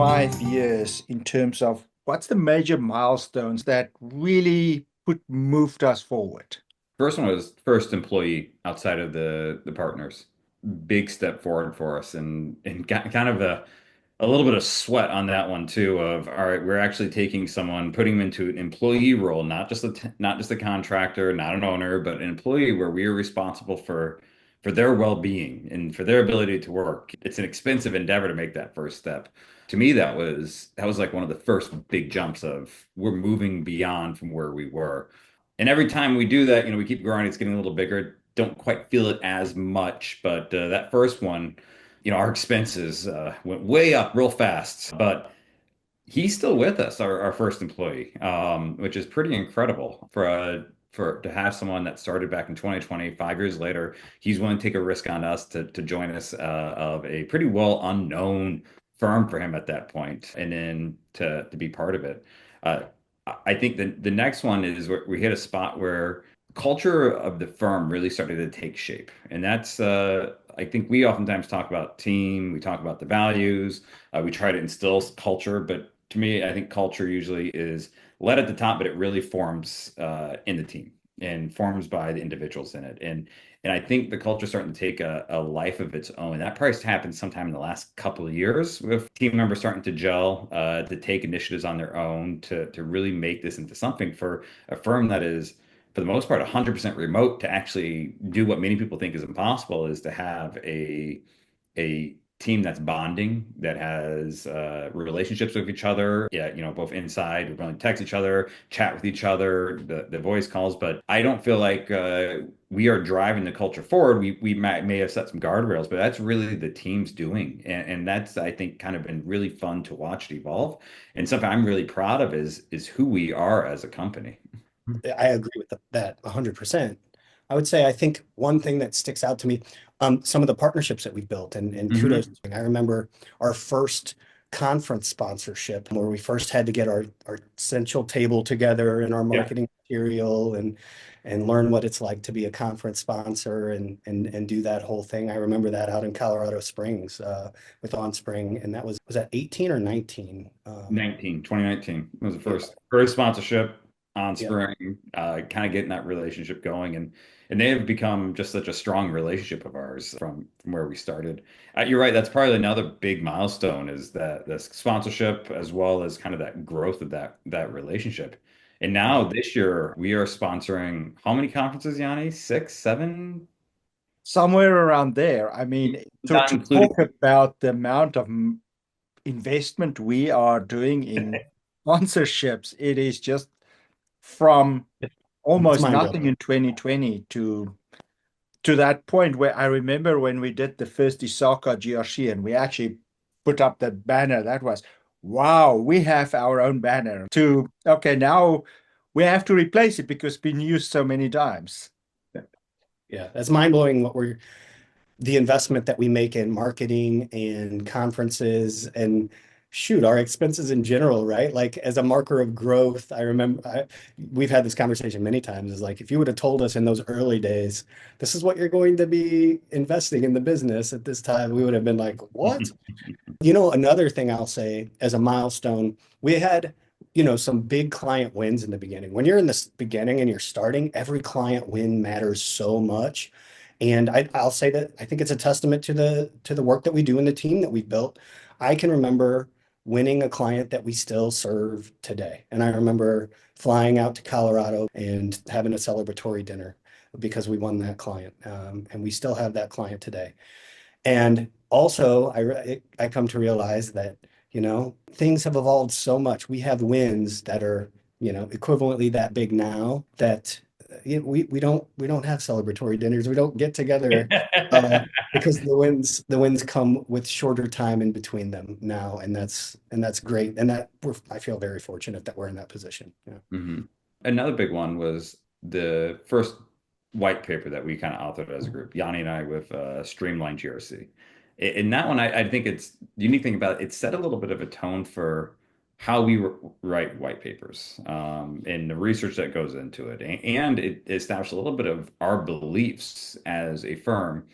5 years in terms of what's the major milestones that really moved us forward? First one was first employee outside of the partners. Big step forward for us and got kind of a little bit of sweat on that one too of all right, we're actually taking someone, putting them into an employee role, not just a contractor, not an owner, but an employee where we are responsible for their well-being and for their ability to work. It's an expensive endeavor to make that first step. To me, that was like one of the first big jumps of we're moving beyond from where we were. And every time we do that, we keep growing, it's getting a little bigger. Don't quite feel it as much, but that first one, our expenses went way up real fast. But he's still with us, our first employee, which is pretty incredible for to have someone that started back in 2020, 5 years later. He's willing to take a risk on us to join us of a pretty well unknown firm for him at that point, and then to be part of it. Uh, I think the next one is where we hit a spot where culture of the firm really started to take shape, and that's I think we oftentimes talk about team, we talk about the values, we try to instill culture, but to me, I think culture usually is led at the top, but it really forms in the team and forms by the individuals in it. And I think the culture is starting to take a life of its own. That probably happened sometime in the last couple of years with team members starting to gel, to take initiatives on their own, to really make this into something for a firm that is, for the most part, 100% remote, to actually do what many people think is impossible, is to have a team that's bonding, that has relationships with each other. Yeah, both inside, we're going to text each other, chat with each other, the voice calls. But I don't feel like we are driving the culture forward. We may have set some guardrails, but that's really the team's doing, and that's, I think, kind of been really fun to watch it evolve. And something I'm really proud of is who we are as a company. I agree with that 100%. I would say I think one thing that sticks out to me, some of the partnerships that we've built, and kudos. Hmm. I remember our first conference sponsorship where we first had to get our Cential table together and our Yeah. marketing material and learn what it's like to be a conference sponsor and do that whole thing. I remember that out in Colorado Springs with OnSpring, and that was that 18 or 19? 2019 was the Yeah, first sponsorship on yeah. Spring, kind of getting that relationship going, and they have become just such a strong relationship of ours from where we started. You're right, that's probably another big milestone, is that the sponsorship as well as kind of that growth of that relationship. And now this year we are sponsoring how many conferences, Yanni? Six, seven? Somewhere around there. I mean, Not to including. talk about the amount of investment we are doing in sponsorships, it is just from It's almost nothing mind-blowing. in 2020 to that point where I remember when we did the first ISACA GRC and we actually put up that banner. That was, wow, we have our own banner. To, okay, now we have to replace it because it's been used so many times. Yeah, that's mind-blowing the investment that we make in marketing and conferences and shoot, our expenses in general, right? Like as a marker of growth, I remember we've had this conversation many times, is like if you would have told us in those early days, this is what you're going to be investing in the business at this time, we would have been like, what? Another thing I'll say as a milestone, we had, some big client wins in the beginning. When you're in this beginning and you're starting, every client win matters so much. And I'll say that I think it's a testament to the work that we do in the team that we've built. I can remember winning a client that we still serve today. And I remember flying out to Colorado and having a celebratory dinner because we won that client. And we still have that client today. And also, I come to realize that, things have evolved so much. We have wins that are, equivalently that big now that we don't have celebratory dinners. We don't get together because the wins come with shorter time in between them now, and that's great. And I feel very fortunate that we're in that position. Yeah. Mhm. Another big one was the first white paper that we kind of authored as a group, Yanni and I, with Streamline GRC. In that one, I think it's the unique thing about it, it set a little bit of a tone for how we write white papers, and the research that goes into it. And it established a little bit of our beliefs as a firm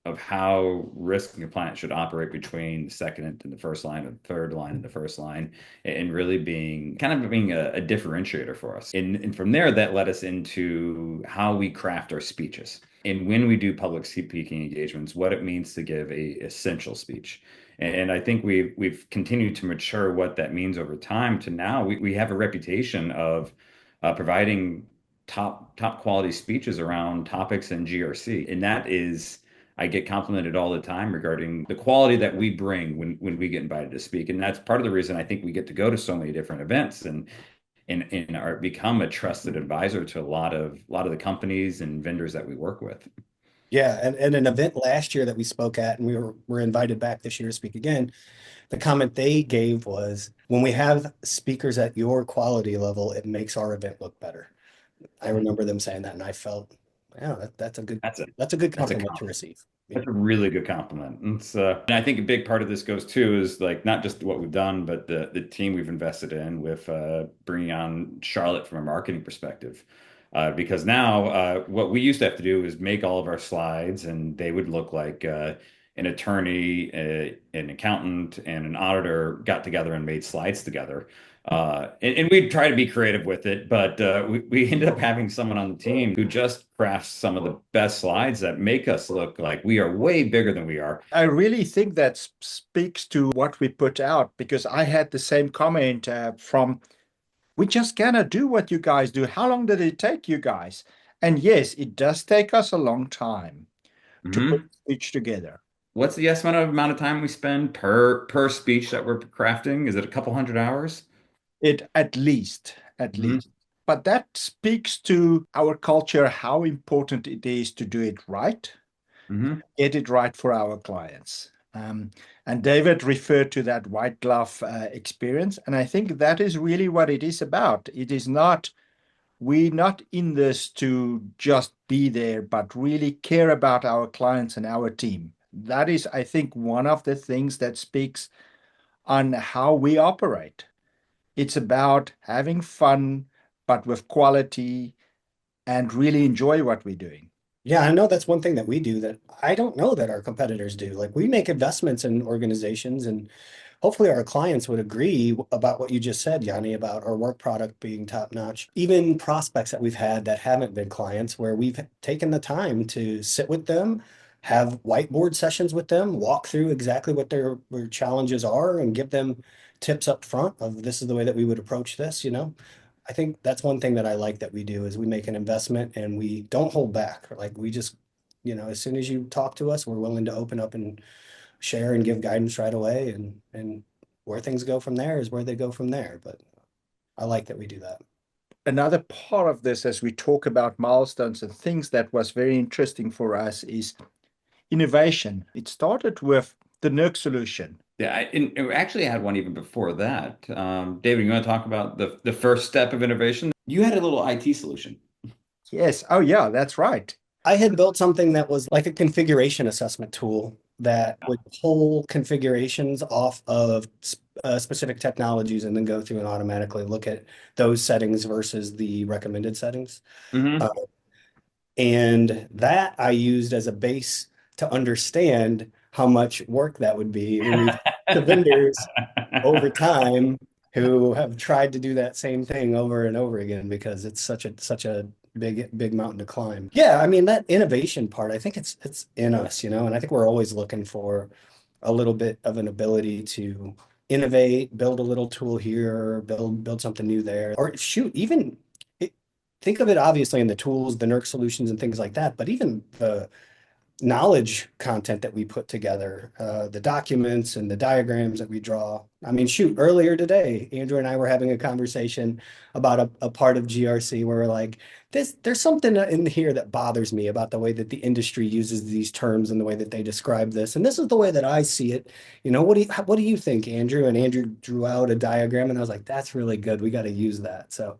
of how risk and compliance should operate between the second and the first line, and the third line and the first line, and really being a differentiator for us. And from there, that led us into how we craft our speeches. And when we do public speaking engagements, what it means to give a essential speech. And I think we've continued to mature what that means over time to now we have a reputation of providing top quality speeches around topics in GRC. And that is, I get complimented all the time regarding the quality that we bring when we get invited to speak. And that's part of the reason I think we get to go to so many different events and are become a trusted advisor to a lot of the companies and vendors that we work with. Yeah, and an event last year that we spoke at, and were invited back this year to speak again. The comment they gave was, when we have speakers at your quality level, it makes our event look better. I remember them saying that, and I felt, yeah, that's a good That's a that's a good that's a compliment to receive. Yeah. That's a really good compliment. And I think a big part of this goes too is like not just what we've done, but the team we've invested in with bringing on Charlotte from a marketing perspective. Because now what we used to have to do is make all of our slides, and they would look like an attorney, an accountant, and an auditor got together and made slides together. And we'd try to be creative with it, but we ended up having someone on the team who just crafts some of the best slides that make us look like we are way bigger than we are. I really think that speaks to what we put out, because I had the same comment from, we just cannot do what you guys do. How long did it take you guys? And yes, it does take us a long time to put Hmm. a speech together. What's the estimate amount of time we spend per speech that we're crafting? Is it a couple hundred hours? It at Hmm. least. But that speaks to our culture, how important it is to do it right, Hmm. get it right for our clients. And David referred to that white glove experience. And I think that is really what it is about. It is not, we're not in this to just be there, but really care about our clients and our team. That is, I think, one of the things that speaks on how we operate. It's about having fun, but with quality, and really enjoy what we're doing. Yeah, I know that's one thing that we do that I don't know that our competitors do. Like, we make investments in organizations, and hopefully our clients would agree about what you just said, Yanni, about our work product being top notch. Even prospects that we've had that haven't been clients, where we've taken the time to sit with them, have whiteboard sessions with them, walk through exactly what their challenges are, and give them tips up front of, this is the way that we would approach this, you know? I think that's one thing that I like that we do, is we make an investment and we don't hold back. Like, we just, as soon as you talk to us, we're willing to open up and share and give guidance right away. And where things go from there is where they go from there. But I like that we do that. Another part of this, as we talk about milestones and things that was very interesting for us, is innovation. It started with the NERC solution. Yeah, and we actually had one even before that. David, you want to talk about the first step of innovation? You had a little IT solution. Yes. Oh, yeah, that's right. I had built something that was like a configuration assessment tool that would pull configurations off of specific technologies and then go through and automatically look at those settings versus the recommended settings. Uh, Hmm. and that I used as a base to understand how much work that would be. And we've the vendors over time who have tried to do that same thing over and over again, because it's such a big mountain to climb. Yeah, I mean, that innovation part, I think it's in us, and I think we're always looking for a little bit of an ability to innovate, build a little tool here, build something new there, or shoot, even think of it obviously in the tools, the NERC solutions and things like that, but even the knowledge content that we put together, the documents and the diagrams that we draw. I mean, shoot, earlier today, Andrew and I were having a conversation about a part of GRC where we're like, there's something in here that bothers me about the way that the industry uses these terms and the way that they describe this. And this is the way that I see it. What do you think, Andrew? And Andrew drew out a diagram, and I was like, that's really good. We got to use that. So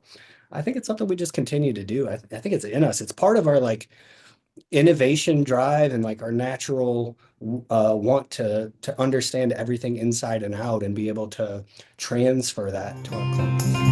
I think it's something we just continue to do. I think it's in us. It's part of our like innovation drive and like our natural want to understand everything inside and out and be able to transfer that to our clients.